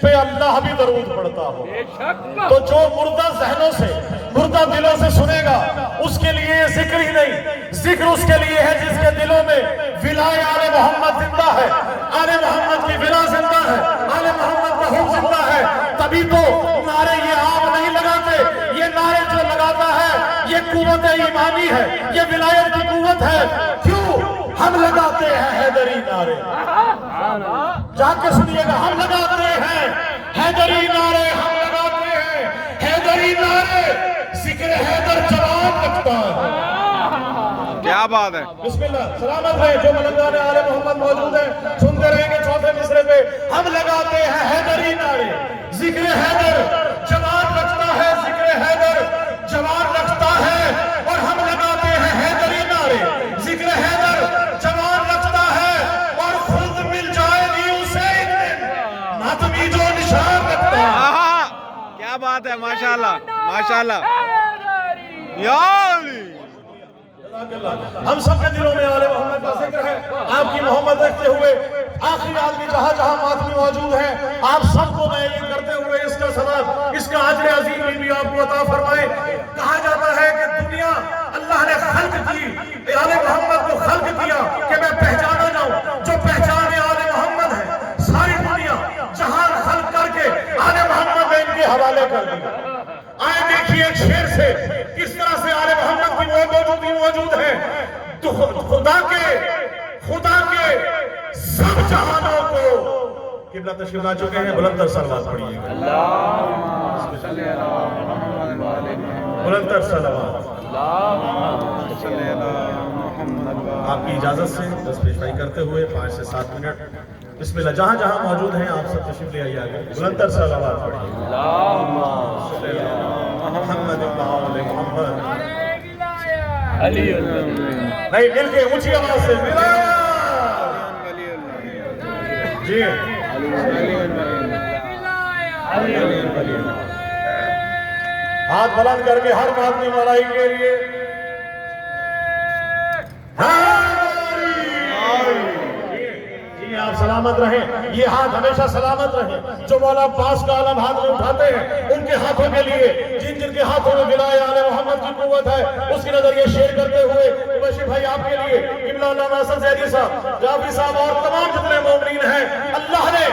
پہ اللہ بھی درود پڑھتا ہو. تو جو مردہ ذہنوں سے مردہ دلوں سے سنے گا اس کے لیے یہ ذکر ہی نہیں، ذکر اس کے لیے ہے جس کے دلوں میں ولائے آل محمد زندہ ہے، آل محمد کی ولا زندہ ہے، آل محمد کا حب زندہ ہے. تبھی تو نعرے یہ آپ نہیں لگاتے، یہ نعرے جو لگاتا ہے یہ قوت ایمانی ہے، یہ ولایت کی قوت ہے. کیوں ہم لگاتے ہیں حیدری نعرے؟ جا کے سنیے گا، ہم لگاتے ہیں حیدری نعرے، ہم لگاتے ہیں حیدری نعرے. ذکر حیدر جوان رکھتا ہے. کیا بات ہے. بسم اللہ. سلامت ہے جو ملنگان آل محمد موجود ہیں، سنتے رہیں گے چوتھے مصرے پہ. ہم لگاتے ہیں حیدری نعرے. ذکر حیدر جوان رکھتا ہے، ذکر حیدر جوان رکھتا ہے. اور ہم لگاتے ہیں حیدری نعرے. ذکر حیدر جوان رکھتا ہے اور خود مل جائے گی اسے ناتمی جو نشان رکھتا ہے. کیا بات ہے. ماشاءاللہ ماشاءاللہ. یا علی. ہم سب کے دلوں میں آل محمد کا ذکر ہے. آپ کی محمد رکھتے ہوئے آخری آدمی جہاں جہاں ماتمی موجود ہیں، آپ سب کو میں یہ کرتے ہوئے اس کا ثواب، اس کا اجر عظیم بھی آپ کو عطا فرمائے. کہا جاتا ہے کہ دنیا اللہ نے خلق کی، آل محمد کو خلق کیا کہ میں پہچانا جاؤں. جو پہچانے آل محمد ہے ساری دنیا جہاں خلق کر کے آل محمد نے ان کے حوالے کر دیا. آئے دیکھیے ایک شعر سے کس طرح سے آل محمد کی وہ موجود ہے. تو خدا کے سب جہانوں کو قبلہ تشریف لا چکے ہیں. بلندر صلوات پڑھیے گا. بلندر صلوات. آپ کی اجازت سے دس پیشوائی کرتے ہوئے 5 سے 7 منٹ بسم اللہ. جہاں جہاں موجود ہیں آپ سب تشریف لے آئیے آگے. بلندر صلوات پڑھیے. محمد آل محمد. نہیں مل کے اونچی آواز سے جی. ہاتھ بلند کر کے ہر بات کی ملائی کے لیے جی. آپ سلامت رہیں. یہ ہاتھ ہمیشہ سلامت رہیں. جو مولا عباس کا عالم ہاتھ میں اٹھاتے ہیں ان کے ہاتھوں کے لیے، جن کے ہاتھوں میں ولایت آل محمد کی قوت ہے، اس کے نظر یہ شیئر کرتے ہوئے بشیر بھائی آپ کے لیے قبلہ علامہ حسن زیدی صاحب، جعفری صاحب اور تمام جتنے مومنین ہیں، اللہ نے